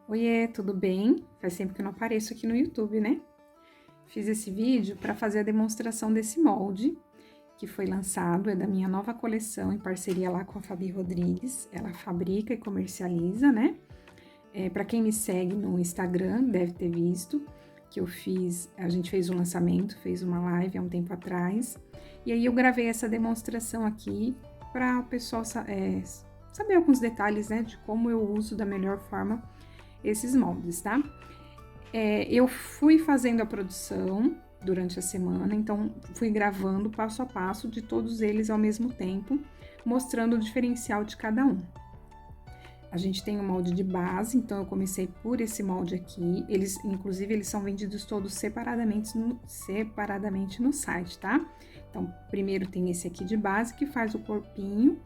Oiê, tudo bem? Faz tempo que eu não apareço aqui no YouTube, né? Fiz esse vídeo para fazer a demonstração desse molde que foi lançado, é da minha nova coleção em parceria lá com a Fabi Rodrigues. Ela fabrica e comercializa, né? Para quem me segue no Instagram deve ter visto que a gente fez um lançamento, fez uma live há um tempo atrás, e aí eu gravei essa demonstração aqui para o pessoal saber alguns detalhes, né, de como eu uso da melhor forma esses moldes, tá? Eu fui fazendo a produção durante a semana, então fui gravando passo a passo de todos eles ao mesmo tempo, mostrando o diferencial de cada um. A gente tem um molde de base, então eu comecei por esse molde aqui. Inclusive, eles são vendidos todos separadamente no site, tá? Então, primeiro tem esse aqui de base, que faz o corpinho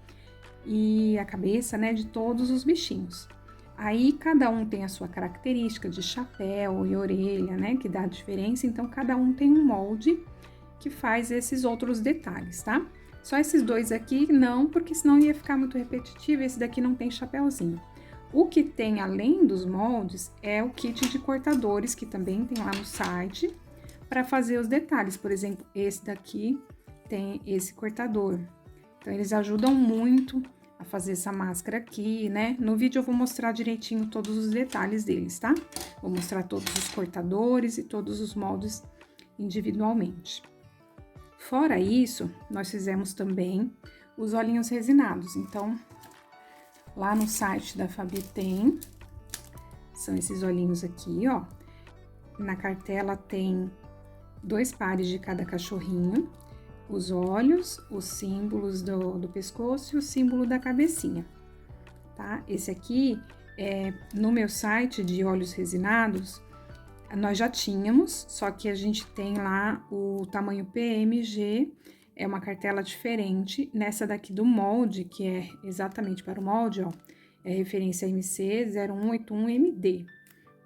e a cabeça, né, de todos os bichinhos. Aí, cada um tem a sua característica de chapéu e orelha, né, que dá a diferença. Então, cada um tem um molde que faz esses outros detalhes, tá? Só esses dois aqui não, porque senão ia ficar muito repetitivo. Esse daqui não tem chapéuzinho. O que tem além dos moldes é o kit de cortadores, que também tem lá no site, para fazer os detalhes. Por exemplo, esse daqui tem esse cortador. Então, eles ajudam muito a fazer essa máscara aqui, né? No vídeo eu vou mostrar direitinho todos os detalhes deles, tá? Vou mostrar todos os cortadores e todos os moldes individualmente. Fora isso, nós fizemos também os olhinhos resinados. Então, lá no site da Fabi são esses olhinhos aqui, ó. Na cartela tem 2 pares de cada cachorrinho, os olhos, os símbolos do pescoço e o símbolo da cabecinha, tá? Esse aqui, no meu site de olhos resinados, nós já tínhamos, só que a gente tem lá o tamanho PMG, é uma cartela diferente. Nessa daqui do molde, que é exatamente para o molde, ó, é referência MC 0181MD,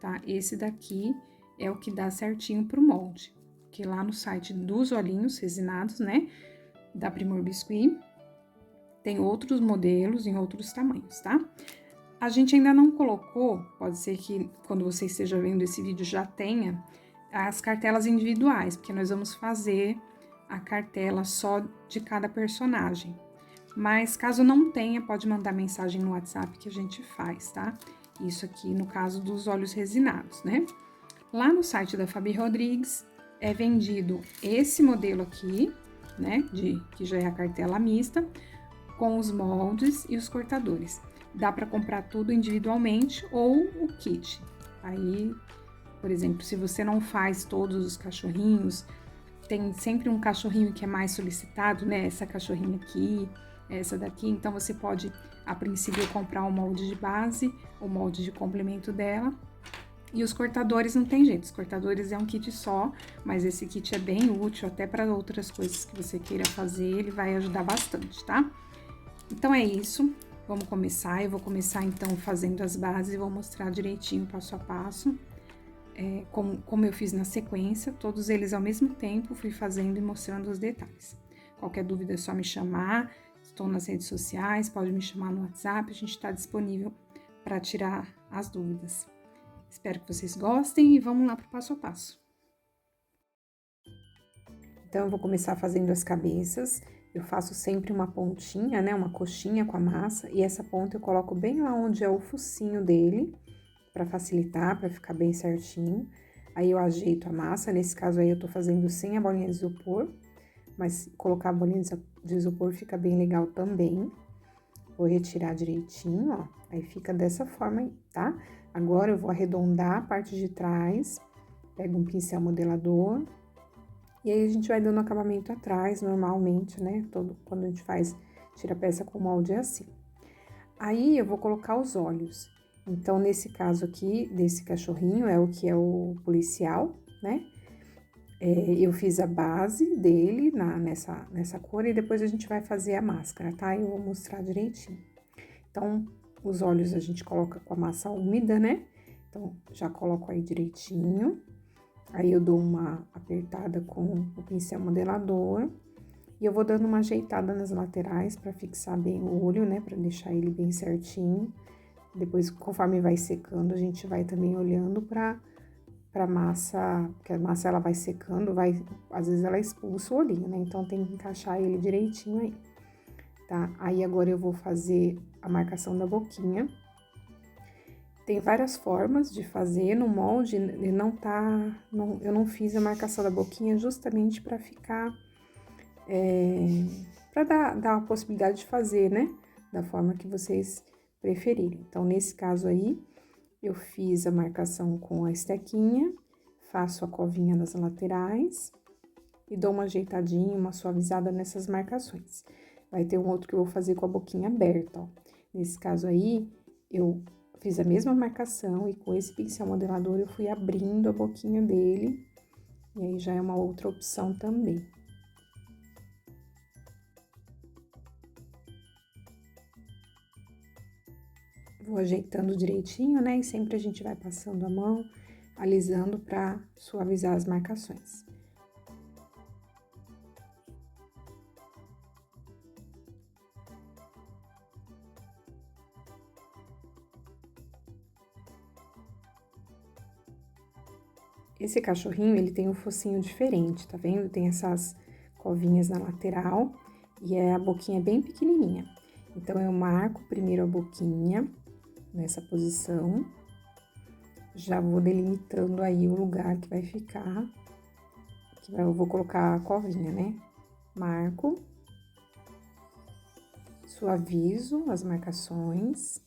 tá? Esse daqui é o que dá certinho pro molde, que lá no site dos olhinhos resinados, né, da Primor Biscuit, tem outros modelos em outros tamanhos, tá? A gente ainda não colocou, pode ser que quando você esteja vendo esse vídeo já tenha, as cartelas individuais, porque nós vamos fazer a cartela só de cada personagem. Mas caso não tenha, pode mandar mensagem no WhatsApp que a gente faz, tá? Isso aqui no caso dos olhos resinados, né? Lá no site da Fabi Rodrigues é vendido esse modelo aqui, né? Que já é a cartela mista, com os moldes e os cortadores. Dá para comprar tudo individualmente ou o kit. Aí, por exemplo, se você não faz todos os cachorrinhos, tem sempre um cachorrinho que é mais solicitado, né? Essa cachorrinha aqui, essa daqui. Então, você pode, a princípio, comprar o molde de base, o molde de complemento dela. E os cortadores não tem jeito, os cortadores é um kit só, mas esse kit é bem útil até para outras coisas que você queira fazer, ele vai ajudar bastante, tá? Então, é isso. Vamos começar, eu vou começar então fazendo as bases e vou mostrar direitinho, passo a passo, como eu fiz na sequência, todos eles ao mesmo tempo, fui fazendo e mostrando os detalhes. Qualquer dúvida é só me chamar, estou nas redes sociais, pode me chamar no WhatsApp, a gente está disponível para tirar as dúvidas. Espero que vocês gostem e vamos lá para o passo a passo. Então, eu vou começar fazendo as cabeças. Eu faço sempre uma pontinha, né, uma coxinha com a massa, e essa ponta eu coloco bem lá onde é o focinho dele, para facilitar, para ficar bem certinho. Aí eu ajeito a massa, nesse caso aí eu tô fazendo sem a bolinha de isopor, mas colocar a bolinha de isopor fica bem legal também. Vou retirar direitinho, ó, aí fica dessa forma aí, tá? Agora eu vou arredondar a parte de trás, pego um pincel modelador. E aí, a gente vai dando acabamento atrás, normalmente, né? Quando a gente tira a peça com molde é assim. Aí, eu vou colocar os olhos. Então, nesse caso aqui, desse cachorrinho, é o que é o policial, né? Eu fiz a base dele nessa cor e depois a gente vai fazer a máscara, tá? Eu vou mostrar direitinho. Então, os olhos a gente coloca com a massa úmida, né? Então, já coloco aí direitinho. Aí, eu dou uma apertada com o pincel modelador e eu vou dando uma ajeitada nas laterais para fixar bem o olho, né? Para deixar ele bem certinho. Depois, conforme vai secando, a gente vai também olhando pra massa, porque a massa ela vai secando, às vezes ela expulsa o olhinho, né? Então tem que encaixar ele direitinho aí, tá? Aí agora eu vou fazer a marcação da boquinha. Tem várias formas de fazer no molde, eu não fiz a marcação da boquinha justamente pra ficar, pra dar a possibilidade de fazer, né? Da forma que vocês preferirem. Então, nesse caso aí, eu fiz a marcação com a estequinha, faço a covinha nas laterais e dou uma ajeitadinha, uma suavizada nessas marcações. Vai ter um outro que eu vou fazer com a boquinha aberta, ó. Nesse caso aí, eu fiz a mesma marcação e com esse pincel modelador eu fui abrindo a boquinha dele, e aí já é uma outra opção também. Vou ajeitando direitinho, né? E sempre a gente vai passando a mão, alisando pra suavizar as marcações. Esse cachorrinho, ele tem um focinho diferente, tá vendo? Tem essas covinhas na lateral e a boquinha bem pequenininha. Então, eu marco primeiro a boquinha nessa posição, já vou delimitando aí o lugar que vai ficar, eu vou colocar a covinha, né? Marco, suavizo as marcações.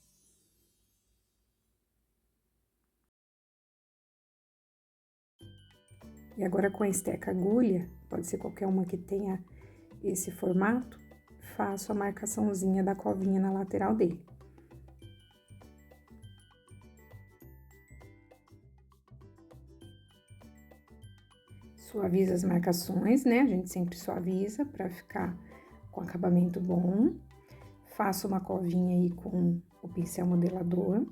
E agora com a esteca agulha, pode ser qualquer uma que tenha esse formato, faço a marcaçãozinha da covinha na lateral dele. Suaviza as marcações, né? A gente sempre suaviza pra ficar com acabamento bom. Faço uma covinha aí com o pincel modelador.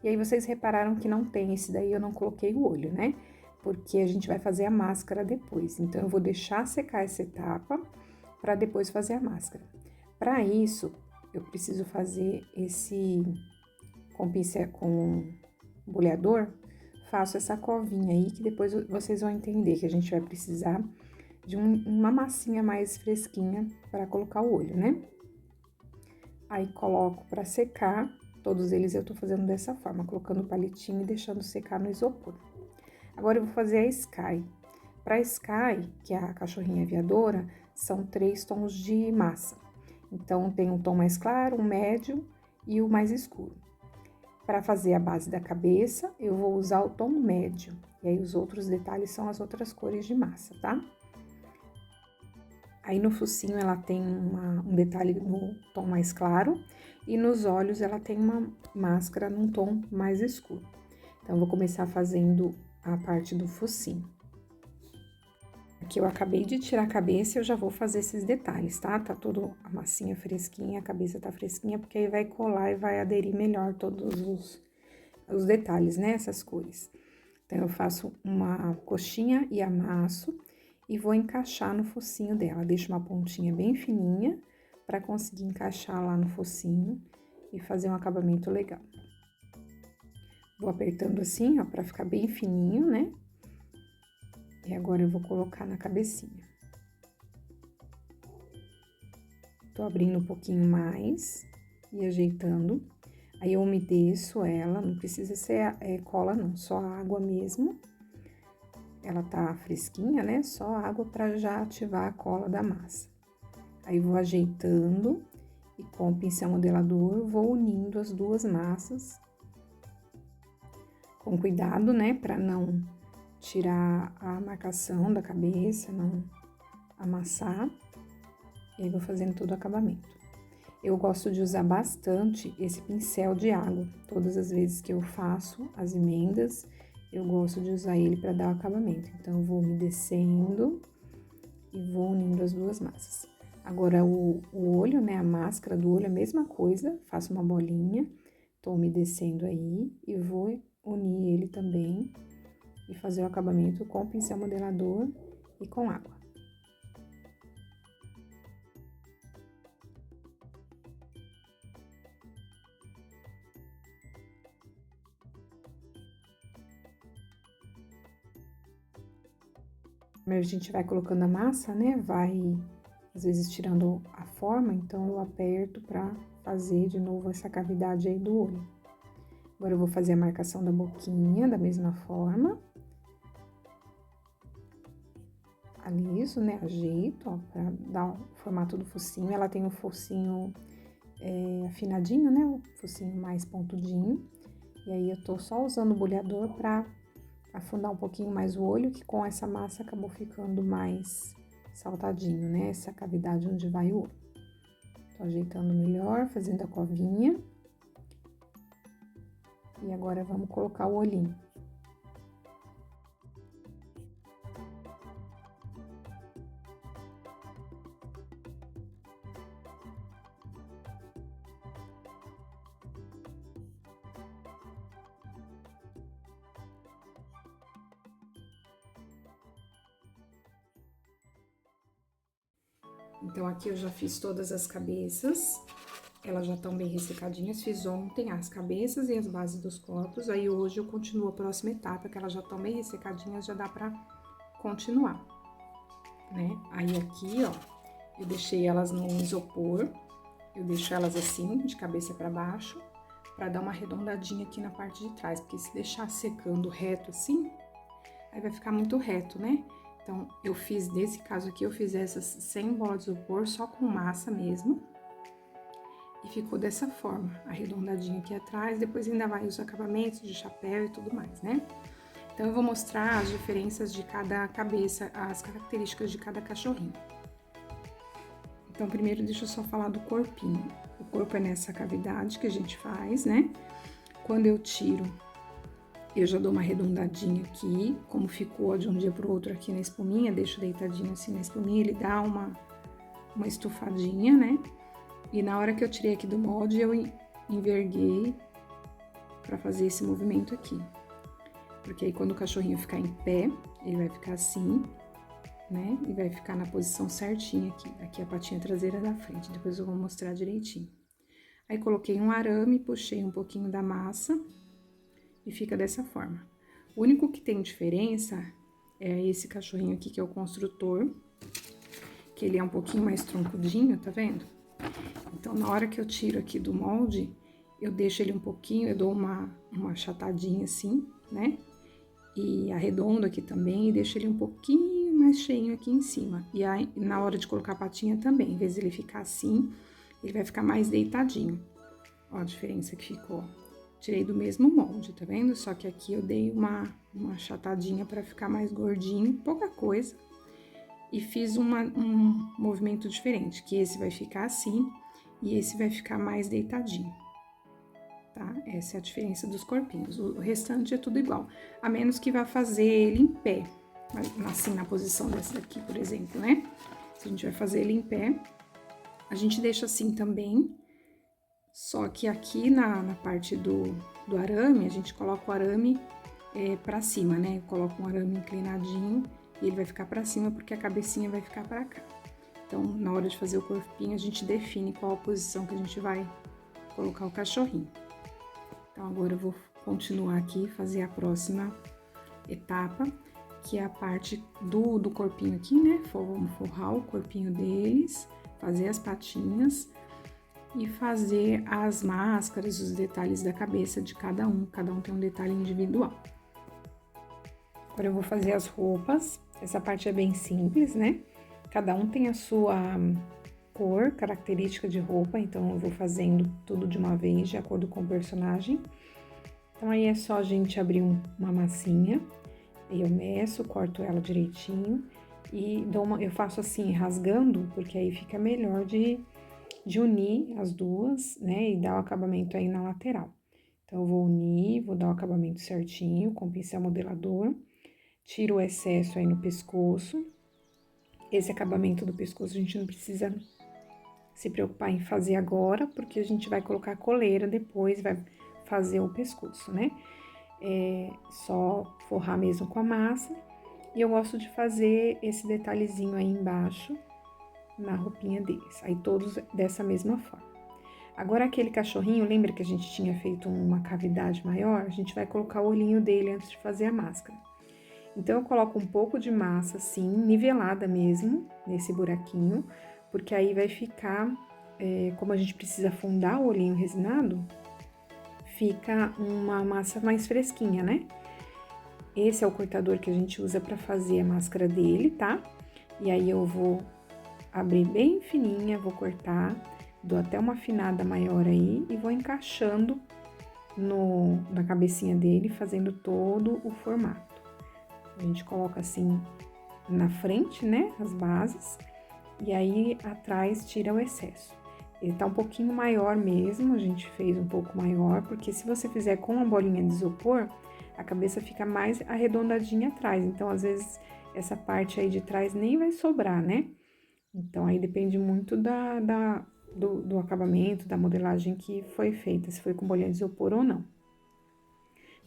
E aí, vocês repararam que não tem esse daí, eu não coloquei o olho, né? Porque a gente vai fazer a máscara depois. Então, eu vou deixar secar essa etapa pra depois fazer a máscara. Pra isso, eu preciso fazer esse com pincel, com boleador, faço essa covinha aí, que depois vocês vão entender que a gente vai precisar de uma massinha mais fresquinha para colocar o olho, né? Aí, coloco para secar, todos eles eu tô fazendo dessa forma, colocando o palitinho e deixando secar no isopor. Agora, eu vou fazer a Sky. Pra Sky, que é a cachorrinha aviadora, são 3 tons de massa. Então, tem um tom mais claro, um médio e o mais escuro. Para fazer a base da cabeça, eu vou usar o tom médio. E aí, os outros detalhes são as outras cores de massa, tá? Aí, no focinho, ela tem um detalhe no tom mais claro. E nos olhos, ela tem uma máscara num tom mais escuro. Então, eu vou começar fazendo a parte do focinho. Aqui eu acabei de tirar a cabeça e eu já vou fazer esses detalhes, tá? Tá toda a massinha fresquinha, a cabeça tá fresquinha, porque aí vai colar e vai aderir melhor todos os detalhes, né? Essas cores. Então, eu faço uma coxinha e amasso e vou encaixar no focinho dela. Deixo uma pontinha bem fininha pra conseguir encaixar lá no focinho e fazer um acabamento legal. Vou apertando assim, ó, pra ficar bem fininho, né? E agora eu vou colocar na cabecinha. Tô abrindo um pouquinho mais e ajeitando. Aí eu umedeço ela, não precisa ser cola não, só água mesmo. Ela tá fresquinha, né? Só água pra já ativar a cola da massa. Aí vou ajeitando e com o pincel modelador vou unindo as duas massas. Com cuidado, né? Pra não tirar a marcação da cabeça, não amassar. E aí, vou fazendo todo o acabamento. Eu gosto de usar bastante esse pincel de água. Todas as vezes que eu faço as emendas, eu gosto de usar ele para dar o acabamento. Então, eu vou umedecendo e vou unindo as duas massas. Agora, o olho, né, a máscara do olho, a mesma coisa. Faço uma bolinha, tô umedecendo aí e vou unir ele também e fazer o acabamento com o pincel modelador e com água. a gente vai colocando a massa, né, vai às vezes tirando a forma, então eu aperto pra fazer de novo essa cavidade aí do olho. Agora eu vou fazer a marcação da boquinha da mesma forma. Aliso, né, ajeito, ó, pra dar o formato do focinho. Ela tem o focinho afinadinho, né, o focinho mais pontudinho. E aí eu tô só usando o boleador pra afundar um pouquinho mais o olho, que com essa massa acabou ficando mais saltadinho, né, essa cavidade onde vai o olho. Tô ajeitando melhor, fazendo a covinha. E agora vamos colocar o olhinho. Então, aqui eu já fiz todas as cabeças, elas já estão bem ressecadinhas. Fiz ontem as cabeças e as bases dos corpos, aí hoje eu continuo a próxima etapa, que elas já estão bem ressecadinhas, já dá pra continuar, né? Aí aqui, ó, eu deixei elas no isopor, eu deixo elas assim, de cabeça pra baixo, pra dar uma arredondadinha aqui na parte de trás, porque se deixar secando reto assim, aí vai ficar muito reto, né? Então, eu fiz, nesse caso aqui, eu fiz essas sem bola de isopor, só com massa mesmo. E ficou dessa forma, arredondadinho aqui atrás, depois ainda vai os acabamentos de chapéu e tudo mais, né? Então, eu vou mostrar as diferenças de cada cabeça, as características de cada cachorrinho. Então, primeiro, deixa eu só falar do corpinho. O corpo é nessa cavidade que a gente faz, né? Quando eu tiro, eu já dou uma arredondadinha aqui, como ficou de um dia pro outro aqui na espuminha, deixo deitadinho assim na espuminha, ele dá uma estufadinha, né? E na hora que eu tirei aqui do molde, eu enverguei pra fazer esse movimento aqui. Porque aí quando o cachorrinho ficar em pé, ele vai ficar assim, né? E vai ficar na posição certinha aqui. Aqui a patinha traseira da frente, depois eu vou mostrar direitinho. Aí coloquei um arame, puxei um pouquinho da massa e fica dessa forma. O único que tem diferença é esse cachorrinho aqui, que é o construtor, que ele é um pouquinho mais troncudinho, tá vendo? Então, na hora que eu tiro aqui do molde, eu deixo ele um pouquinho, eu dou uma achatadinha assim, né? E arredondo aqui também, e deixo ele um pouquinho mais cheinho aqui em cima. E aí, na hora de colocar a patinha também, em vez de ele ficar assim, ele vai ficar mais deitadinho. Ó a diferença que ficou. Tirei do mesmo molde, tá vendo? Só que aqui eu dei uma achatadinha pra ficar mais gordinho, pouca coisa. E fiz um movimento diferente, que esse vai ficar assim e esse vai ficar mais deitadinho, tá? Essa é a diferença dos corpinhos. O restante é tudo igual, a menos que vá fazer ele em pé, assim, na posição dessa daqui, por exemplo, né? Se a gente vai fazer ele em pé, a gente deixa assim também. Só que aqui na parte do arame, a gente coloca o arame pra cima, né? Coloca um arame inclinadinho e ele vai ficar pra cima porque a cabecinha vai ficar pra cá. Então, na hora de fazer o corpinho, a gente define qual a posição que a gente vai colocar o cachorrinho. Então, agora eu vou continuar aqui, fazer a próxima etapa, que é a parte do corpinho aqui, né? Vamos forrar o corpinho deles, fazer as patinhas e fazer as máscaras, os detalhes da cabeça de cada um tem um detalhe individual. Agora eu vou fazer as roupas, essa parte é bem simples, né? Cada um tem a sua cor, característica de roupa, então eu vou fazendo tudo de uma vez, de acordo com o personagem. Então aí é só a gente abrir uma massinha, aí eu meço, corto ela direitinho e eu faço assim, rasgando, porque aí fica melhor de unir as duas, né, e dar o acabamento aí na lateral. Então, eu vou unir, vou dar o acabamento certinho com o pincel modelador, tiro o excesso aí no pescoço. Esse acabamento do pescoço a gente não precisa se preocupar em fazer agora, porque a gente vai colocar a coleira depois, vai fazer o pescoço, né? É só forrar mesmo com a massa. E eu gosto de fazer esse detalhezinho aí embaixo, na roupinha deles, aí todos dessa mesma forma. Agora, aquele cachorrinho, lembra que a gente tinha feito uma cavidade maior? A gente vai colocar o olhinho dele antes de fazer a máscara. Então, eu coloco um pouco de massa, assim, nivelada mesmo, nesse buraquinho, porque aí vai ficar, como a gente precisa afundar o olhinho resinado, fica uma massa mais fresquinha, né? Esse é o cortador que a gente usa pra fazer a máscara dele, tá? E aí, eu vou abrir bem fininha, vou cortar, dou até uma afinada maior aí e vou encaixando na cabecinha dele, fazendo todo o formato. A gente coloca assim na frente, né, as bases, e aí atrás tira o excesso. Ele tá um pouquinho maior mesmo, a gente fez um pouco maior, porque se você fizer com uma bolinha de isopor, a cabeça fica mais arredondadinha atrás, então às vezes essa parte aí de trás nem vai sobrar, né? Então aí depende muito do acabamento, da modelagem que foi feita, se foi com bolinha de isopor ou não.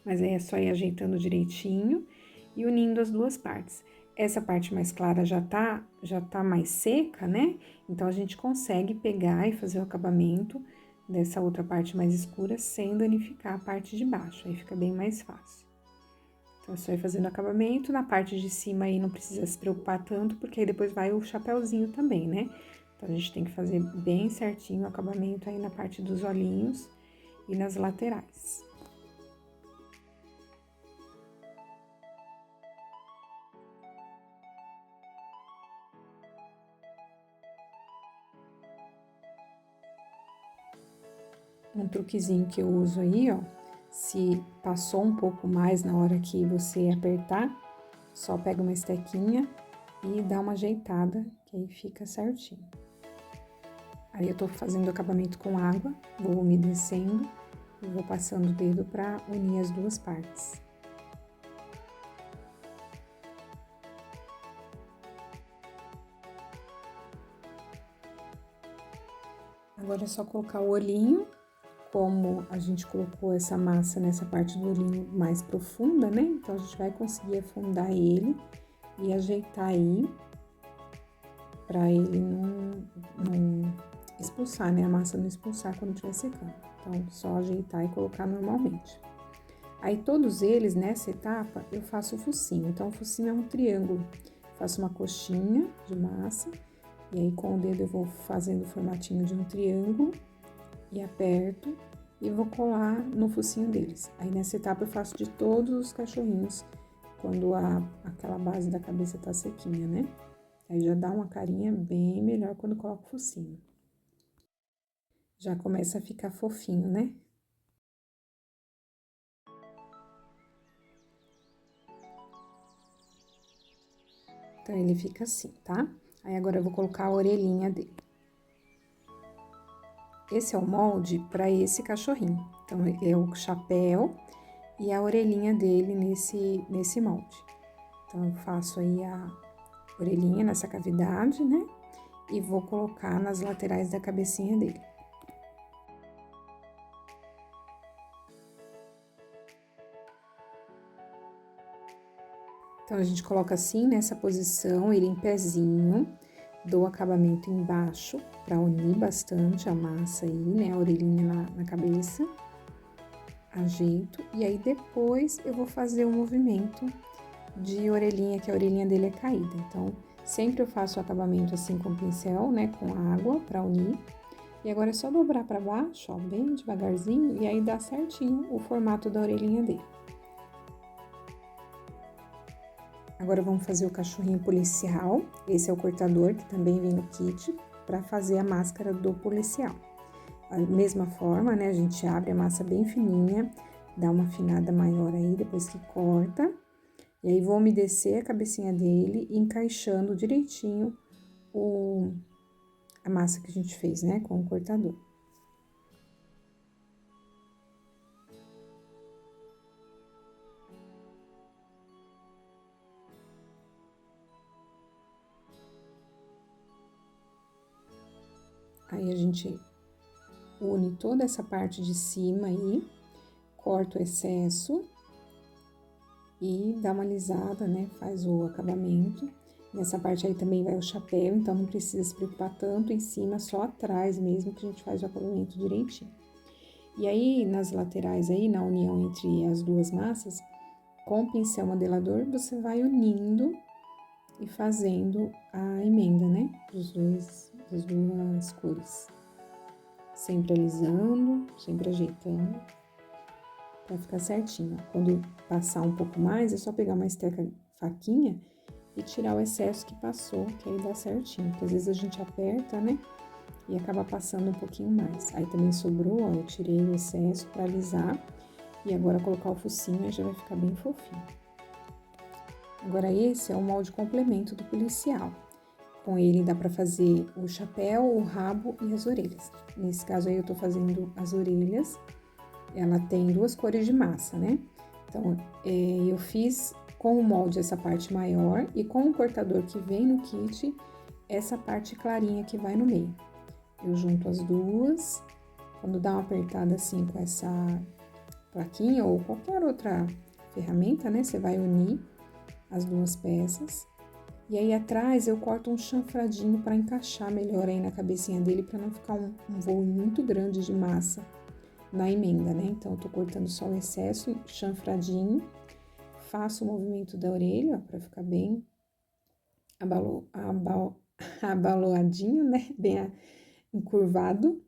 Mas aí é só ir ajeitando direitinho e unindo as duas partes. Essa parte mais clara já tá mais seca, né? Então, a gente consegue pegar e fazer o acabamento dessa outra parte mais escura sem danificar a parte de baixo, aí fica bem mais fácil. Então, é só ir fazendo o acabamento, na parte de cima aí não precisa se preocupar tanto, porque aí depois vai o chapéuzinho também, né? Então, a gente tem que fazer bem certinho o acabamento aí na parte dos olhinhos e nas laterais. Um truquezinho que eu uso aí, ó, se passou um pouco mais na hora que você apertar, só pega uma estequinha e dá uma ajeitada, que aí fica certinho. Aí eu tô fazendo o acabamento com água, vou umedecendo e vou passando o dedo pra unir as duas partes. Agora é só colocar o olhinho. Como a gente colocou essa massa nessa parte do olhinho mais profunda, né? Então, a gente vai conseguir afundar ele e ajeitar aí pra ele não expulsar, né? A massa não expulsar quando estiver secando. Então, só ajeitar e colocar normalmente. Aí, todos eles, nessa etapa, eu faço o focinho. Então, o focinho é um triângulo. Faço uma coxinha de massa e aí, com o dedo, eu vou fazendo o formatinho de um triângulo e aperto e vou colar no focinho deles. Aí, nessa etapa, eu faço de todos os cachorrinhos, quando aquela base da cabeça tá sequinha, né? Aí, já dá uma carinha bem melhor quando coloco o focinho. Já começa a ficar fofinho, né? Então, ele fica assim, tá? Aí, agora eu vou colocar a orelhinha dele. Esse é o molde para esse cachorrinho. Então, é o chapéu e a orelhinha dele nesse molde. Então, eu faço aí a orelhinha nessa cavidade, né? E vou colocar nas laterais da cabecinha dele. Então, a gente coloca assim, nessa posição, ele em pezinho, dou acabamento embaixo, pra unir bastante a massa aí, né, a orelhinha na cabeça. Ajeito, e aí depois eu vou fazer o movimento de orelhinha, que a orelhinha dele é caída. Então, sempre eu faço o acabamento assim com o pincel, né, com água pra unir. E agora é só dobrar pra baixo, ó, bem devagarzinho, e aí dá certinho o formato da orelhinha dele. Agora, vamos fazer o cachorrinho policial. Esse é o cortador que também vem no kit para fazer a máscara do policial. Da mesma forma, né, a gente abre a massa bem fininha, dá uma afinada maior aí depois que corta. E aí, vou umedecer a cabecinha dele, encaixando direitinho a massa que a gente fez, né, com o cortador. Aí, a gente une toda essa parte de cima aí, corta o excesso e dá uma alisada, né? Faz o acabamento. Nessa parte aí também vai o chapéu, então não precisa se preocupar tanto em cima, só atrás mesmo que a gente faz o acabamento direitinho. E aí, nas laterais aí, na união entre as duas massas, com o pincel modelador, você vai unindo e fazendo a emenda, né? Das duas cores. Sempre alisando, sempre ajeitando, pra ficar certinho. Quando passar um pouco mais, é só pegar uma esteca faquinha e tirar o excesso que passou, que aí dá certinho. Porque às vezes a gente aperta, né? E acaba passando um pouquinho mais. Aí também sobrou, ó, eu tirei o excesso pra alisar. E agora colocar o focinho, aí já vai ficar bem fofinho. Agora esse é o molde complemento do policial. Com ele dá pra fazer o chapéu, o rabo e as orelhas. Nesse caso aí eu tô fazendo as orelhas. Ela tem duas cores de massa, né? Então, eu fiz com o molde essa parte maior e com o cortador que vem no kit, essa parte clarinha que vai no meio. Eu junto as duas, quando dá uma apertada assim com essa plaquinha ou qualquer outra ferramenta, né? Você vai unir as duas peças. E aí atrás eu corto um chanfradinho para encaixar melhor aí na cabecinha dele, para não ficar um voo muito grande de massa na emenda, né? Então eu tô cortando só o excesso, chanfradinho, faço o movimento da orelha, ó, para ficar bem abaloadinho, né? Bem encurvado.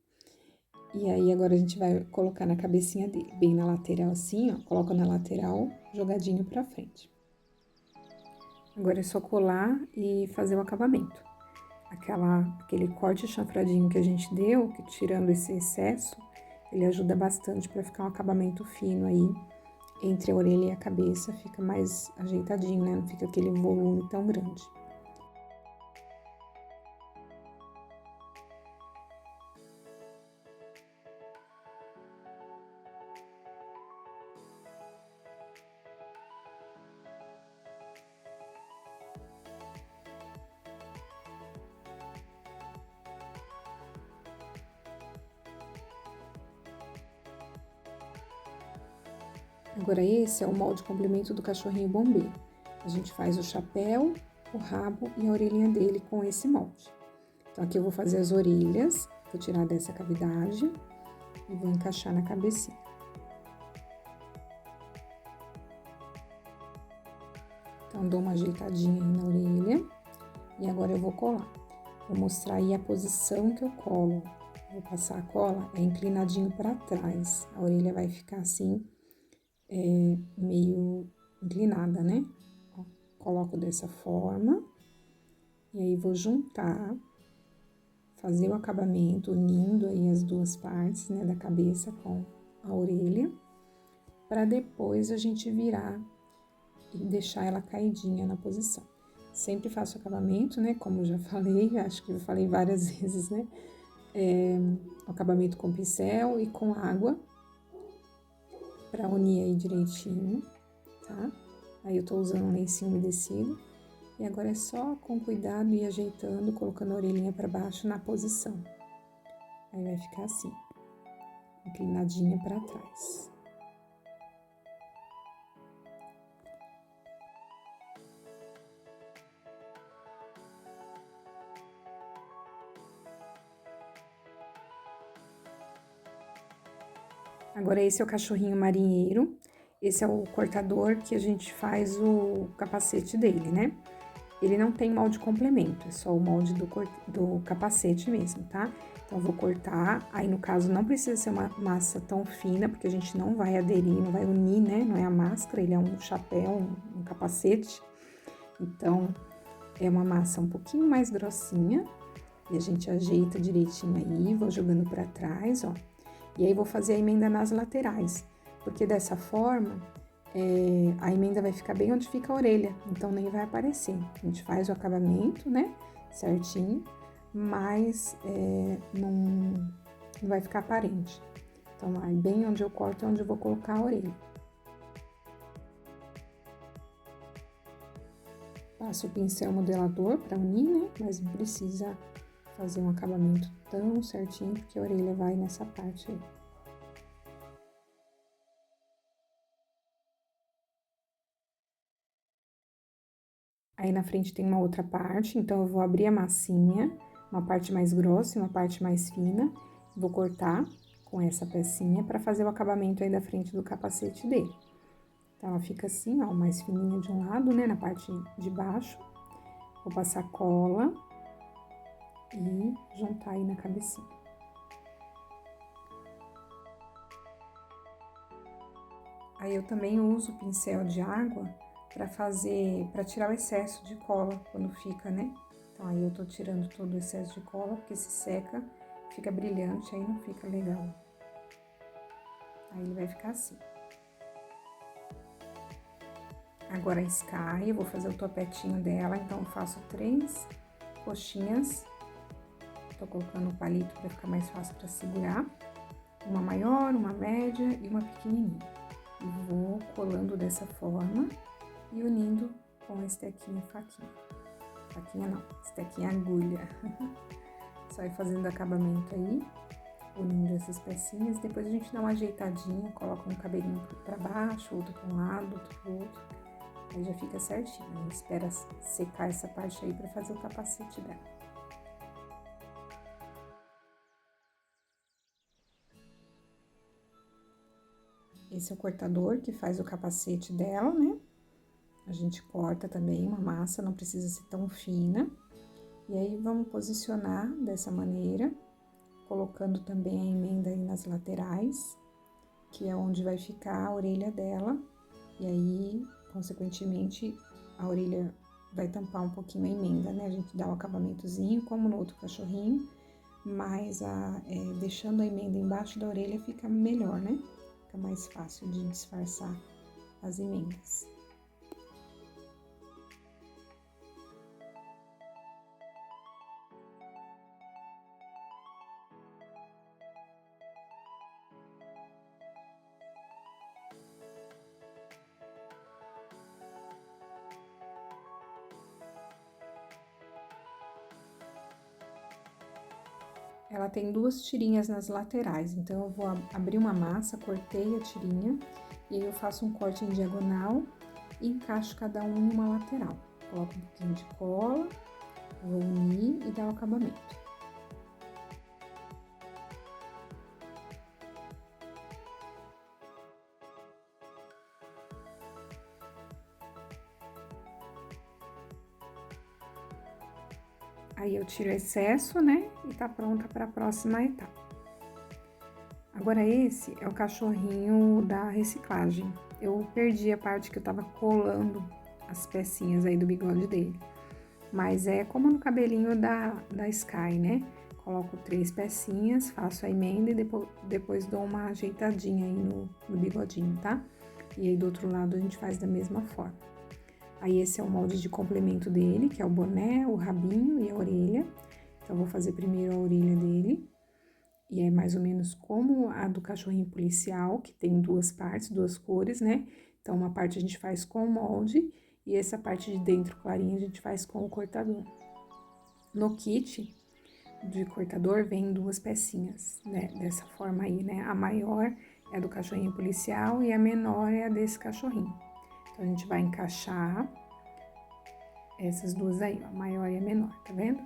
E aí agora a gente vai colocar na cabecinha dele, bem na lateral assim, ó, coloca na lateral, jogadinho pra frente. Agora é só colar e fazer o acabamento. Aquele corte chanfradinho que a gente deu, que tirando esse excesso, ele ajuda bastante para ficar um acabamento fino aí, entre a orelha e a cabeça, fica mais ajeitadinho, né? Não fica aquele volume tão grande. Agora esse é o molde complemento do cachorrinho bombeiro. A gente faz o chapéu, o rabo e a orelhinha dele com esse molde. Então aqui eu vou fazer as orelhas, vou tirar dessa cavidade e vou encaixar na cabecinha. Então dou uma ajeitadinha aí na orelha e agora eu vou colar. Vou mostrar aí a posição que eu colo. Vou passar a cola inclinadinho para trás. A orelha vai ficar assim, meio inclinada, né? Ó, coloco dessa forma. E aí, vou juntar, fazer o acabamento, unindo aí as duas partes, né? Da cabeça com a orelha. Pra depois a gente virar e deixar ela caidinha na posição. Sempre faço acabamento, né? Como eu já falei, acho que eu falei várias vezes, né? Acabamento com pincel e com água, pra unir aí direitinho, tá? Aí eu tô usando um lencinho umedecido. E agora é só com cuidado ir ajeitando, colocando a orelhinha pra baixo na posição. Aí vai ficar assim, inclinadinha pra trás. Agora esse é o cachorrinho marinheiro. Esse é o cortador que a gente faz o capacete dele, né? Ele não tem molde complemento, é só o molde do capacete mesmo, tá? Então, eu vou cortar, aí no caso não precisa ser uma massa tão fina, porque a gente não vai aderir, não vai unir, né? Não é a máscara, ele é um chapéu, um capacete. Então, é uma massa um pouquinho mais grossinha, e a gente ajeita direitinho aí, vou jogando pra trás, ó. E aí, vou fazer a emenda nas laterais, porque dessa forma, a emenda vai ficar bem onde fica a orelha, então nem vai aparecer. A gente faz o acabamento, né, certinho, mas não vai ficar aparente. Então, aí bem onde eu corto é onde eu vou colocar a orelha. Passo o pincel modelador para unir, né, mas não precisa fazer um acabamento tão certinho, porque a orelha vai nessa parte aí. Aí na frente tem uma outra parte, então eu vou abrir a massinha, uma parte mais grossa e uma parte mais fina. Vou cortar com essa pecinha para fazer o acabamento aí da frente do capacete dele, Então, ela fica assim, ó, mais fininha de um lado, né, na parte de baixo. Vou passar cola e juntar aí na cabecinha. Aí, eu também uso o pincel de água para tirar o excesso de cola quando fica, né? Então, aí eu tô tirando todo o excesso de cola, porque se seca, fica brilhante, aí não fica legal. Aí, ele vai ficar assim. Agora, a Sky, eu vou fazer o topetinho dela, então eu faço 3 coxinhas. Tô colocando o palito para ficar mais fácil para segurar. Uma maior, uma média e uma pequenininha. E vou colando dessa forma e unindo com a estequinha faquinha. Faquinha não, estequinha agulha. Só ir fazendo acabamento aí, unindo essas pecinhas. Depois a gente dá uma ajeitadinha, coloca um cabelinho para baixo, outro para um lado, outro pro outro. Aí já fica certinho. A gente espera secar essa parte aí para fazer o capacete dela. Esse é o cortador que faz o capacete dela, né? A gente corta também uma massa, não precisa ser tão fina. E aí, vamos posicionar dessa maneira, colocando também a emenda aí nas laterais, que é onde vai ficar a orelha dela. E aí, consequentemente, a orelha vai tampar um pouquinho a emenda, né? A gente dá o acabamentozinho, como no outro cachorrinho, mas deixando a emenda embaixo da orelha fica melhor, né? Fica mais fácil de disfarçar as emendas. Ela tem 2 tirinhas nas laterais, então eu vou abrir uma massa, cortei a tirinha, e aí eu faço um corte em diagonal e encaixo cada um em uma lateral. Coloco um pouquinho de cola, vou unir e dar o acabamento. Aí eu tiro o excesso, né, e tá pronta para a próxima etapa. Agora esse é o cachorrinho da reciclagem. Eu perdi a parte que eu tava colando as pecinhas aí do bigode dele. Mas é como no cabelinho da Sky, né? Coloco 3 pecinhas, faço a emenda e depois dou uma ajeitadinha aí no bigodinho, tá? E aí do outro lado a gente faz da mesma forma. Aí esse é o molde de complemento dele, que é o boné, o rabinho e a orelha. Então, eu vou fazer primeiro a orelha dele. E é mais ou menos como a do cachorrinho policial, que tem 2 partes, 2 cores, né? Então, uma parte a gente faz com o molde e essa parte de dentro clarinha a gente faz com o cortador. No kit de cortador vem 2 pecinhas, né? Dessa forma aí, né? A maior é a do cachorrinho policial e a menor é a desse cachorrinho. Então, a gente vai encaixar essas 2 aí, ó, a maior e a menor, tá vendo?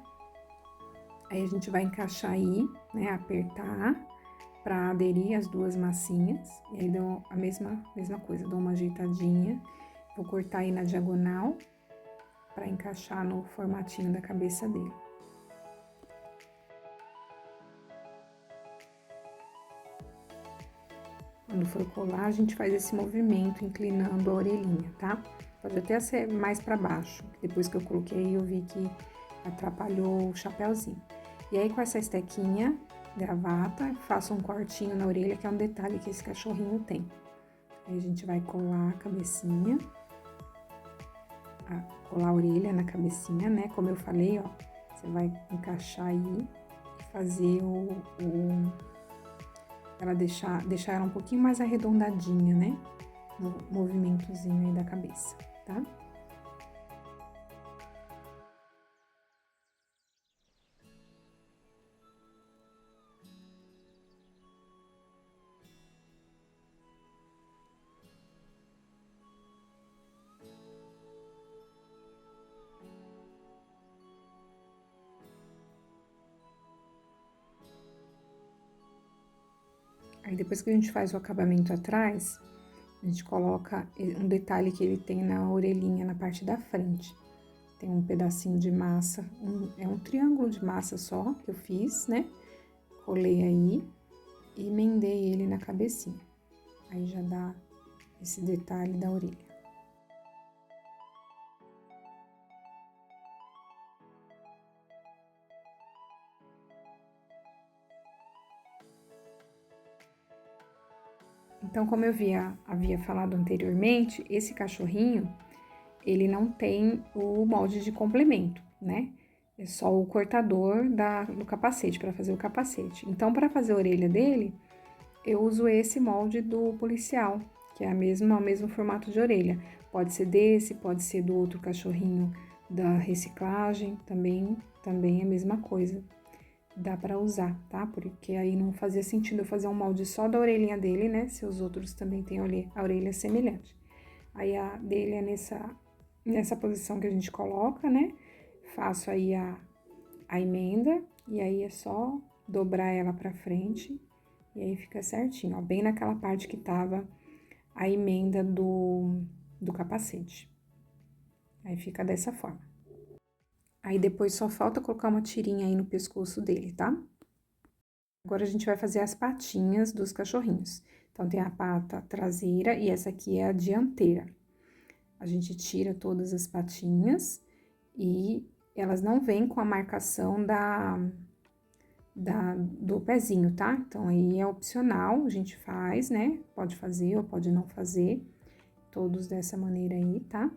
Aí, a gente vai encaixar aí, né, apertar pra aderir as 2 massinhas. E aí, dou a mesma coisa, dou uma ajeitadinha. Vou cortar aí na diagonal pra encaixar no formatinho da cabeça dele. Quando for colar, a gente faz esse movimento inclinando a orelhinha, tá? Pode até ser mais pra baixo. Depois que eu coloquei, eu vi que atrapalhou o chapéuzinho. E aí, com essa estequinha, gravata, faço um cortinho na orelha, que é um detalhe que esse cachorrinho tem. Aí, a gente vai colar a cabecinha, colar a orelha na cabecinha, né? Como eu falei, ó, você vai encaixar aí e fazer ela deixar ela um pouquinho mais arredondadinha, né? No movimentozinho aí da cabeça, tá? Aí, depois que a gente faz o acabamento atrás, A gente coloca um detalhe que ele tem na orelhinha, na parte da frente. Tem um pedacinho de massa, é um triângulo de massa só que eu fiz, né? Colei aí e emendei ele na cabecinha. Aí já dá esse detalhe da orelha. Então, como eu havia falado anteriormente, esse cachorrinho, ele não tem o molde de complemento, né? É só o cortador do capacete, para fazer o capacete. Então, para fazer a orelha dele, eu uso esse molde do policial, que é o mesmo formato de orelha. Pode ser desse, pode ser do outro cachorrinho da reciclagem, também é a mesma coisa. Dá pra usar, tá? Porque aí não fazia sentido eu fazer um molde só da orelhinha dele, né? Se os outros também têm a orelha semelhante. Aí a dele é nessa posição que a gente coloca, né? Faço aí a emenda e aí é só dobrar ela pra frente e aí fica certinho, ó. Bem naquela parte que tava a emenda do capacete. Aí fica dessa forma. Aí depois só falta colocar uma tirinha aí no pescoço dele, tá? Agora a gente vai fazer as patinhas dos cachorrinhos. Então, tem a pata traseira e essa aqui é a dianteira. A gente tira todas as patinhas e elas não vêm com a marcação do pezinho, tá? Então, aí é opcional, a gente faz, né? Pode fazer ou pode não fazer, todos dessa maneira aí, tá?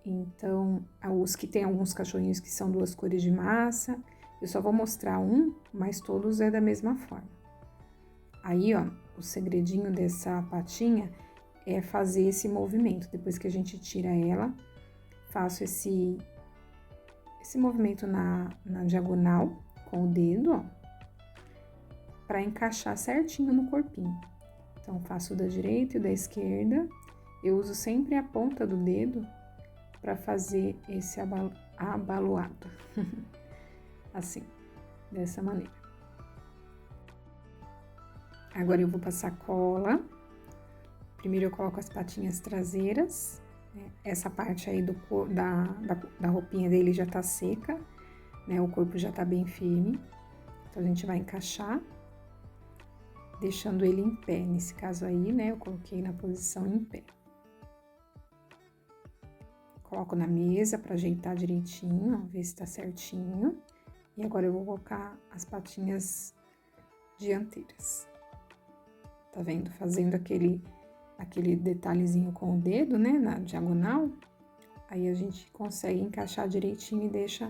Então, os que tem alguns cachorrinhos que são duas cores de massa, eu só vou mostrar um, mas todos é da mesma forma. Aí, ó, o segredinho dessa patinha é fazer esse movimento. Depois que a gente tira ela, faço esse movimento na diagonal com o dedo, ó, pra encaixar certinho no corpinho. Então, faço da direita e da esquerda. Eu uso sempre a ponta do dedo para fazer esse abaloado. Assim, dessa maneira. Agora eu vou passar cola. Primeiro eu coloco as patinhas traseiras. Né? Essa parte aí da roupinha dele já tá seca, né? O corpo já tá bem firme. Então, a gente vai encaixar, deixando ele em pé. Nesse caso aí, né? Eu coloquei na posição em pé. Coloco na mesa para ajeitar direitinho, ó, ver se tá certinho. E agora eu vou colocar as patinhas dianteiras. Tá vendo? Fazendo aquele detalhezinho com o dedo, né, na diagonal. Aí a gente consegue encaixar direitinho e deixa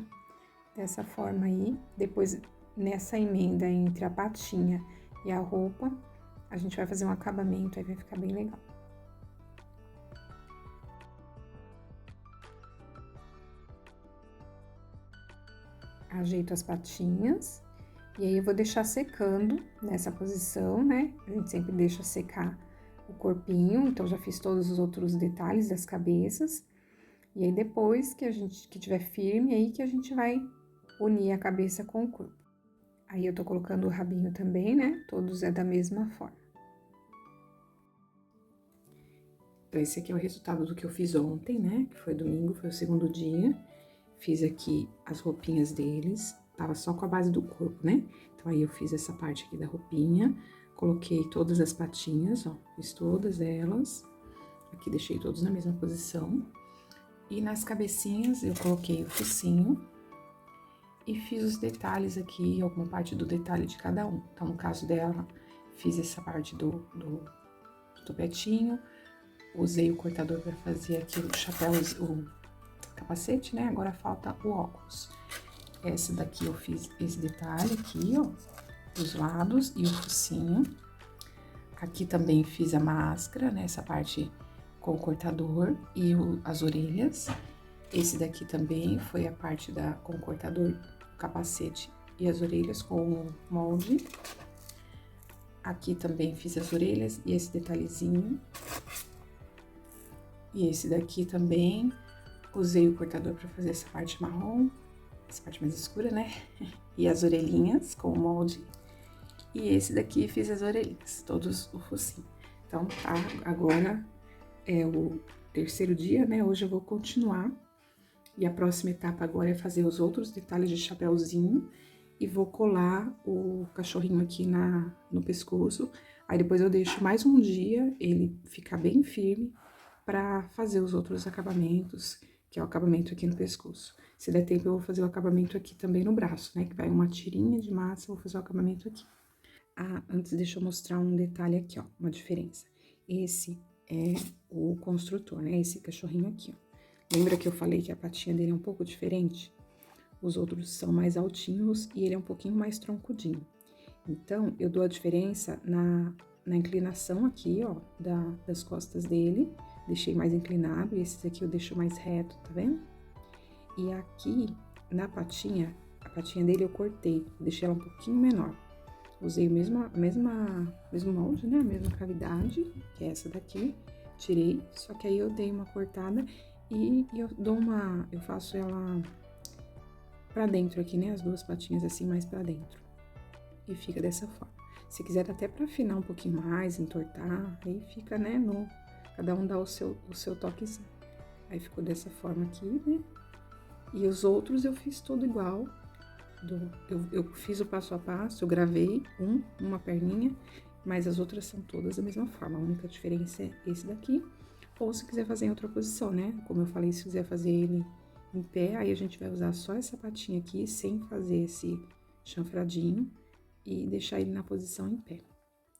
dessa forma aí. Depois, nessa emenda entre a patinha e a roupa, a gente vai fazer um acabamento, aí vai ficar bem legal. Ajeito as patinhas e aí eu vou deixar secando nessa posição, né? A gente sempre deixa secar o corpinho, então já fiz todos os outros detalhes das cabeças. E aí depois que tiver firme, aí que a gente vai unir a cabeça com o corpo. Aí eu tô colocando o rabinho também, né? Todos é da mesma forma. Então, esse aqui é o resultado do que eu fiz ontem, né? Que foi domingo, foi o segundo dia. Fiz aqui as roupinhas deles, tava só com a base do corpo, né? Então, aí eu fiz essa parte aqui da roupinha, coloquei todas as patinhas, ó, fiz todas elas. Aqui deixei todos na mesma posição. E nas cabecinhas eu coloquei o focinho e fiz os detalhes aqui, alguma parte do detalhe de cada um. Então, no caso dela, fiz essa parte do topetinho, usei o cortador para fazer aqui o chapéu, o capacete, né? Agora falta o óculos. Essa daqui eu fiz esse detalhe aqui, ó, dos lados e o focinho. Aqui também fiz a máscara, né? Essa parte com o cortador e as orelhas. Esse daqui também foi a parte com o cortador, o capacete e as orelhas com o molde. Aqui também fiz as orelhas e esse detalhezinho. E esse daqui também, usei o cortador para fazer essa parte marrom, essa parte mais escura, né? E as orelhinhas com o molde. E esse daqui fiz as orelhinhas, todos o focinho. Então, tá, agora é o terceiro dia, né? Hoje eu vou continuar. E a próxima etapa agora é fazer os outros detalhes de chapéuzinho. E vou colar o cachorrinho aqui no pescoço. Aí depois eu deixo mais um dia ele ficar bem firme pra fazer os outros acabamentos, que é o acabamento aqui no pescoço. Se der tempo, eu vou fazer o acabamento aqui também no braço, né? Que vai uma tirinha de massa, eu vou fazer o acabamento aqui. Ah, antes deixa eu mostrar um detalhe aqui, ó, uma diferença. Esse é o construtor, né? Esse cachorrinho aqui, ó. Lembra que eu falei que a patinha dele é um pouco diferente? Os outros são mais altinhos e ele é um pouquinho mais troncudinho. Então, eu dou a diferença na inclinação aqui, ó, das costas dele. Deixei mais inclinado e esses aqui eu deixo mais reto, tá vendo? E aqui, na patinha, a patinha dele eu cortei, deixei ela um pouquinho menor. Usei o mesmo molde, né? A mesma cavidade, que é essa daqui. Tirei, só que aí eu dei uma cortada e eu faço ela pra dentro aqui, né? As duas patinhas assim, mais pra dentro. E fica dessa forma. Se quiser até pra afinar um pouquinho mais, entortar, aí fica, né? Cada um dá o seu toquezinho. Aí ficou dessa forma aqui, né? E os outros eu fiz tudo igual. Eu fiz o passo a passo, eu gravei uma perninha, mas as outras são todas da mesma forma. A única diferença é esse daqui. Ou se quiser fazer em outra posição, né? Como eu falei, se quiser fazer ele em pé, aí a gente vai usar só essa patinha aqui, sem fazer esse chanfradinho, e deixar ele na posição em pé,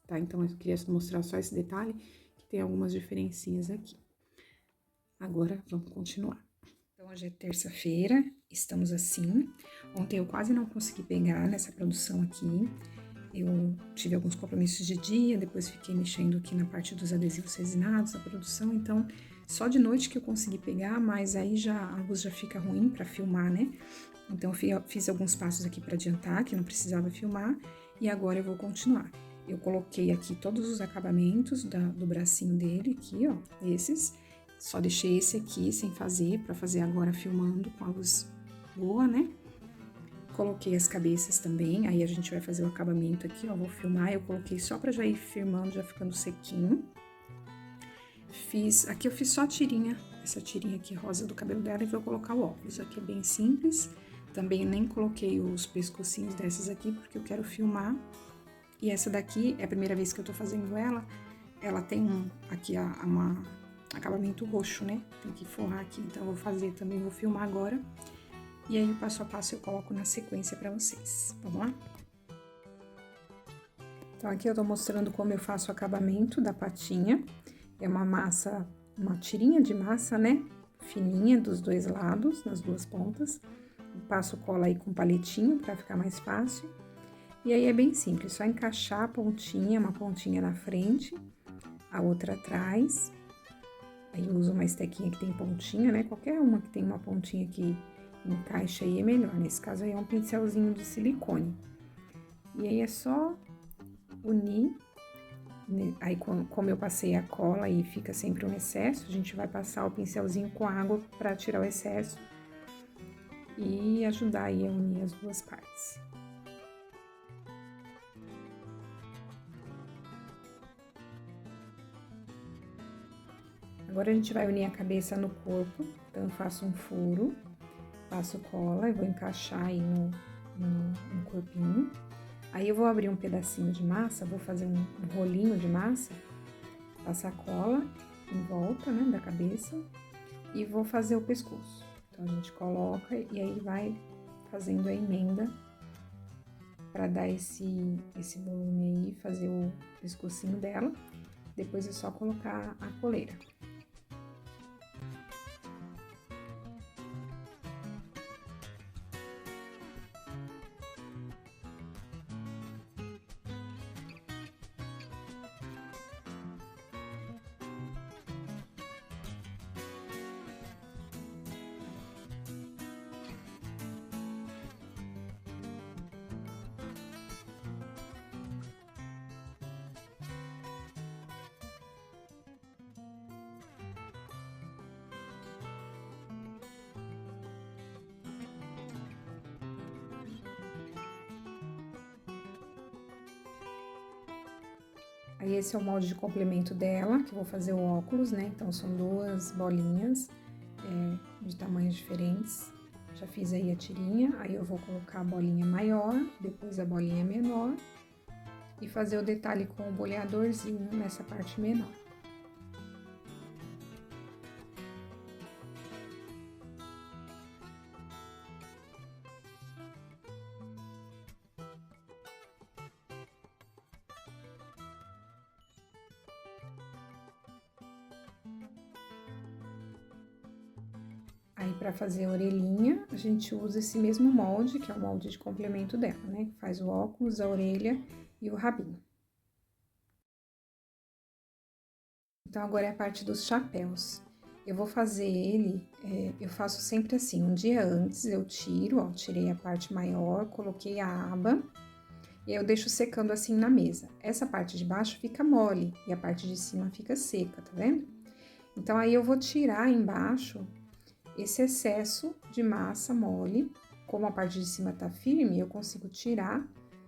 tá? Então, eu queria mostrar só esse detalhe, que tem algumas diferencinhas aqui. Agora, vamos continuar. Então, hoje é terça-feira, estamos assim. Ontem eu quase não consegui pegar nessa produção aqui. Eu tive alguns compromissos de dia, depois fiquei mexendo aqui na parte dos adesivos resinados, da produção, então só de noite que eu consegui pegar, mas aí a luz já fica ruim para filmar, né? Então eu fiz alguns passos aqui para adiantar, que não precisava filmar, e agora eu vou continuar. Eu coloquei aqui todos os acabamentos do bracinho dele, aqui, ó, esses. Só deixei esse aqui sem fazer, para fazer agora filmando com a luz boa, né? Coloquei as cabeças também, aí a gente vai fazer o acabamento aqui, ó, vou filmar, eu coloquei só pra já ir firmando, já ficando sequinho. Aqui eu fiz só a tirinha, essa tirinha aqui rosa do cabelo dela, e vou colocar o óculos, aqui é bem simples. Também nem coloquei os pescocinhos dessas aqui, porque eu quero filmar. E essa daqui é a primeira vez que eu tô fazendo ela tem aqui acabamento roxo, né? Tem que forrar aqui, então eu vou fazer também, vou filmar agora. E aí, o passo a passo eu coloco na sequência pra vocês. Vamos lá? Então, aqui eu tô mostrando como eu faço o acabamento da patinha. É uma massa, uma tirinha de massa, né? Fininha dos dois lados, nas duas pontas. Eu passo cola aí com palitinho pra ficar mais fácil. E aí, é bem simples, só encaixar a pontinha, uma pontinha na frente, a outra atrás. Aí, eu uso uma estequinha que tem pontinha, né? Qualquer uma que tem uma pontinha que encaixa aí é melhor. Nesse caso aí é um pincelzinho de silicone. E aí é só unir. Aí como eu passei a cola e fica sempre um excesso, a gente vai passar o pincelzinho com água para tirar o excesso e ajudar aí a unir as duas partes. Agora a gente vai unir a cabeça no corpo, então eu faço um furo. Passo cola e vou encaixar aí no corpinho. Aí eu vou abrir um pedacinho de massa, vou fazer um rolinho de massa, passar cola em volta, né, da cabeça e vou fazer o pescoço. Então, a gente coloca e aí vai fazendo a emenda para dar esse volume aí, fazer o pescocinho dela. Depois é só colocar a coleira. Aí esse é o molde de complemento dela, que eu vou fazer o óculos, né? Então são duas bolinhas de tamanhos diferentes. Já fiz aí a tirinha, aí eu vou colocar a bolinha maior, depois a bolinha menor e fazer o detalhe com o boleadorzinho nessa parte menor. Aí, para fazer a orelhinha, a gente usa esse mesmo molde, que é o molde de complemento dela, né? Faz o óculos, a orelha e o rabinho. Então, agora é a parte dos chapéus. Eu vou fazer ele, eu faço sempre assim, um dia antes eu tiro, ó, tirei a parte maior, coloquei a aba, e aí eu deixo secando assim na mesa. Essa parte de baixo fica mole e a parte de cima fica seca, tá vendo? Então, aí eu vou tirar embaixo esse excesso de massa mole, como a parte de cima tá firme, eu consigo tirar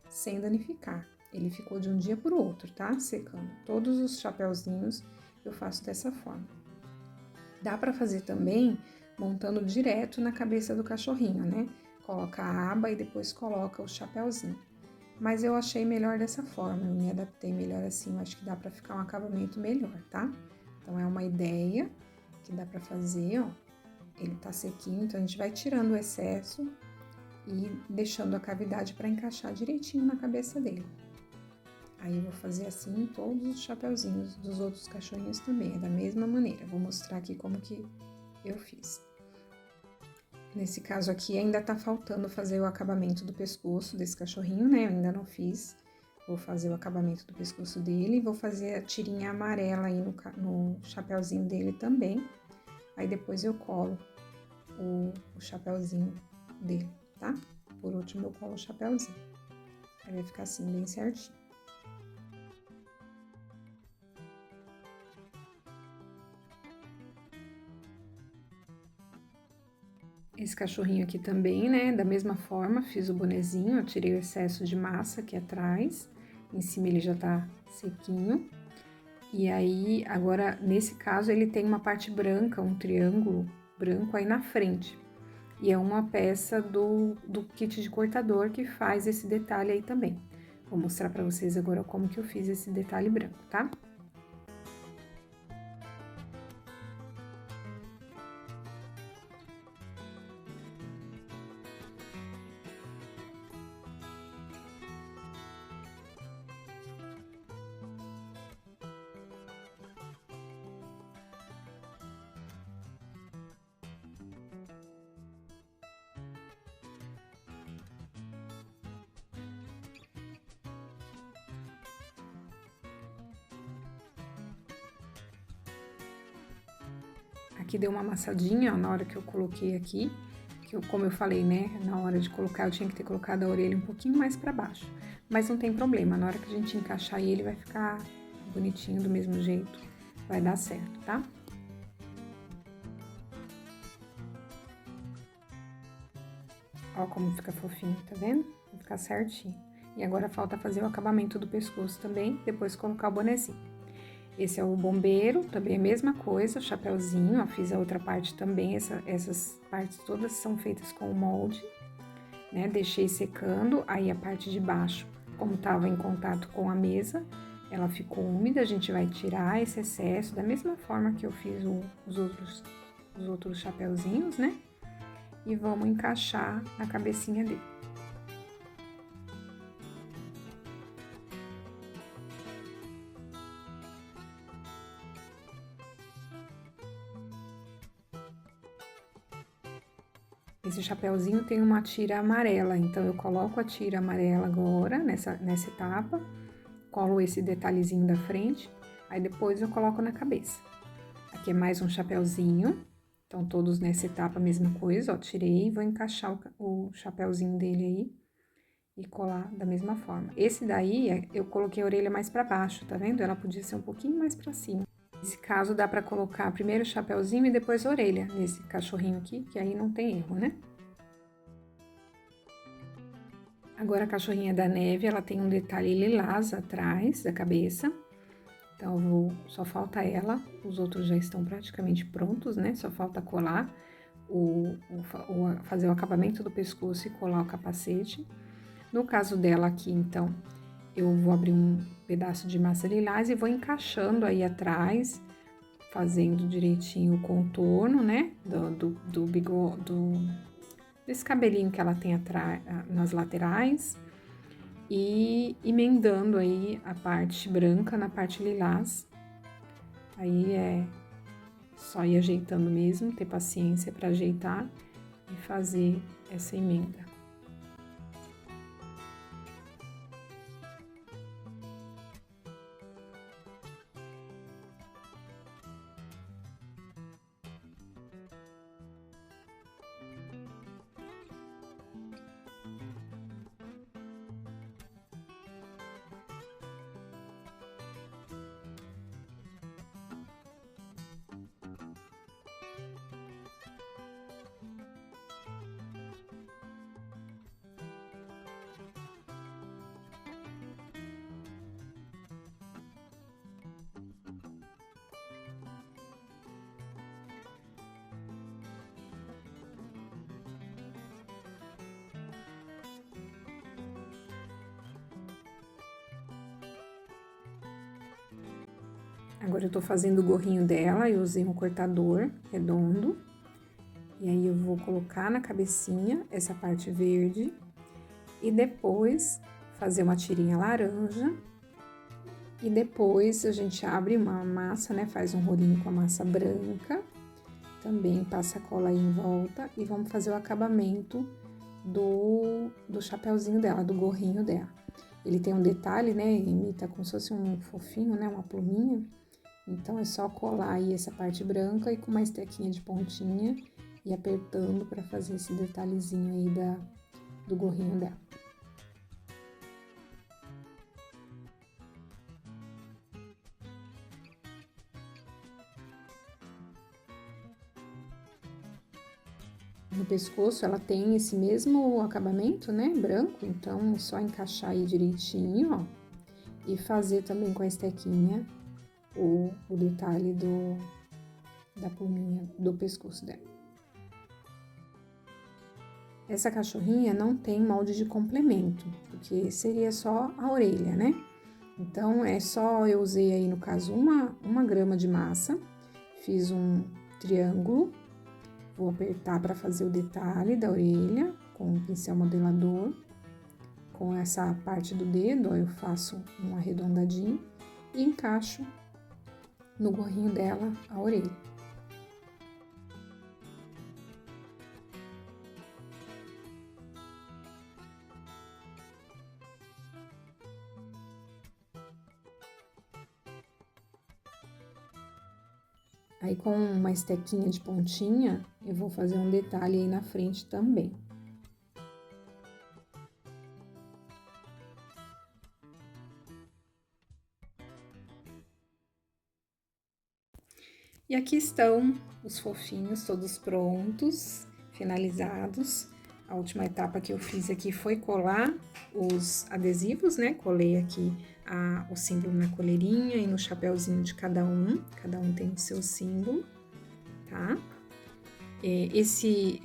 sem danificar. Ele ficou de um dia pro outro, tá? Secando. Todos os chapeuzinhos eu faço dessa forma. Dá pra fazer também montando direto na cabeça do cachorrinho, né? Coloca a aba e depois coloca o chapeuzinho. Mas eu achei melhor dessa forma, eu me adaptei melhor assim, eu acho que dá pra ficar um acabamento melhor, tá? Então, é uma ideia que dá pra fazer, ó. Ele tá sequinho, então a gente vai tirando o excesso e deixando a cavidade para encaixar direitinho na cabeça dele. Aí eu vou fazer assim em todos os chapeuzinhos dos outros cachorrinhos também, é da mesma maneira. Vou mostrar aqui como que eu fiz. Nesse caso aqui ainda tá faltando fazer o acabamento do pescoço desse cachorrinho, né? Eu ainda não fiz. Vou fazer o acabamento do pescoço dele e vou fazer a tirinha amarela aí no chapeuzinho dele também. Aí depois eu colo o chapeuzinho dele, tá? Por último, eu colo o chapeuzinho. Aí vai ficar assim, bem certinho. Esse cachorrinho aqui também, né? Da mesma forma, fiz o bonezinho, eu tirei o excesso de massa aqui atrás. Em cima ele já tá sequinho. E aí, agora, nesse caso, ele tem uma parte branca, um triângulo branco aí na frente. E é uma peça do kit de cortador que faz esse detalhe aí também. Vou mostrar pra vocês agora como que eu fiz esse detalhe branco, tá? Aqui deu uma amassadinha, ó, na hora que eu coloquei aqui, como eu falei, né, na hora de colocar eu tinha que ter colocado a orelha um pouquinho mais pra baixo. Mas não tem problema, na hora que a gente encaixar ele vai ficar bonitinho do mesmo jeito, vai dar certo, tá? Ó como fica fofinho, tá vendo? Vai ficar certinho. E agora falta fazer o acabamento do pescoço também, depois colocar o bonezinho. Esse é o bombeiro, também é a mesma coisa, o chapeuzinho, ó, fiz a outra parte também, essas partes todas são feitas com o molde, né? Deixei secando, aí a parte de baixo, como tava em contato com a mesa, ela ficou úmida, a gente vai tirar esse excesso, da mesma forma que eu fiz os outros chapeuzinhos, né? E vamos encaixar na cabecinha dele. Esse chapeuzinho tem uma tira amarela, então eu coloco a tira amarela agora, nessa etapa, colo esse detalhezinho da frente, aí depois eu coloco na cabeça. Aqui é mais um chapeuzinho, então todos nessa etapa a mesma coisa, ó, tirei e vou encaixar o chapeuzinho dele aí e colar da mesma forma. Esse daí, eu coloquei a orelha mais pra baixo, tá vendo? Ela podia ser um pouquinho mais pra cima. Nesse caso, dá pra colocar primeiro o chapeuzinho e depois a orelha nesse cachorrinho aqui, que aí não tem erro, né? Agora, a cachorrinha da Neve, ela tem um detalhe lilás atrás da cabeça. Então, só falta ela, os outros já estão praticamente prontos, né? Só falta colar, fazer o acabamento do pescoço e colar o capacete. No caso dela aqui, então, eu vou abrir um pedaço de massa lilás e vou encaixando aí atrás, fazendo direitinho o contorno, né? Do bigode, desse cabelinho que ela tem atrás, nas laterais. E emendando aí a parte branca na parte lilás. Aí é só ir ajeitando mesmo, ter paciência para ajeitar e fazer essa emenda. Agora eu tô fazendo o gorrinho dela, eu usei um cortador redondo. E aí eu vou colocar na cabecinha essa parte verde. E depois fazer uma tirinha laranja. E depois a gente abre uma massa, né? Faz um rolinho com a massa branca. Também passa a cola aí em volta. E vamos fazer o acabamento do chapeuzinho dela, do gorrinho dela. Ele tem um detalhe, né? Imita como se fosse um fofinho, né? Uma pluminha. Então, é só colar aí essa parte branca e com uma estequinha de pontinha e apertando para fazer esse detalhezinho aí do gorrinho dela. No pescoço, ela tem esse mesmo acabamento, né, branco, então é só encaixar aí direitinho, ó, e fazer também com a estequinha o detalhe da pluminha do pescoço dela. Essa cachorrinha não tem molde de complemento, porque seria só a orelha, né? Então, eu usei aí, no caso, uma grama de massa, fiz um triângulo, vou apertar para fazer o detalhe da orelha com o pincel modelador. Com essa parte do dedo, ó, eu faço um arredondadinho e encaixo no gorrinho dela a orelha. Aí, com uma estequinha de pontinha, eu vou fazer um detalhe aí na frente também. E aqui estão os fofinhos, todos prontos, finalizados. A última etapa que eu fiz aqui foi colar os adesivos, né? Colei aqui o símbolo na coleirinha e no chapéuzinho de cada um tem o seu símbolo, tá? Esse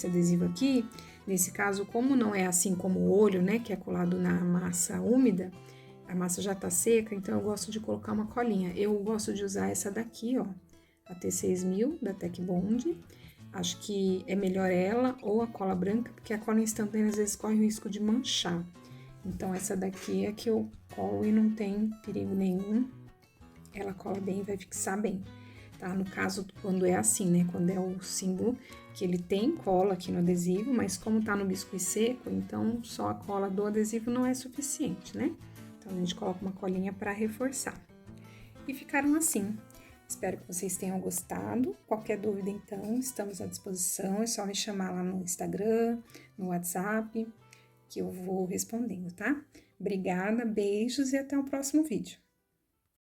adesivo aqui, nesse caso, como não é assim como o olho, né? Que é colado na massa úmida, a massa já tá seca, então eu gosto de colocar uma colinha. Eu gosto de usar essa daqui, ó, a T6000 da Tec Bond. Acho que é melhor ela ou a cola branca, porque a cola instantânea às vezes corre o risco de manchar. Então, essa daqui é que eu colo e não tem perigo nenhum. Ela cola bem e vai fixar bem, tá? No caso, quando é assim, né? Quando é o símbolo, que ele tem cola aqui no adesivo, mas como tá no biscuit seco, então só a cola do adesivo não é suficiente, né? Então, a gente coloca uma colinha para reforçar. E ficaram assim. Espero que vocês tenham gostado. Qualquer dúvida, então, estamos à disposição. É só me chamar lá no Instagram, no WhatsApp, que eu vou respondendo, tá? Obrigada, beijos e até o próximo vídeo.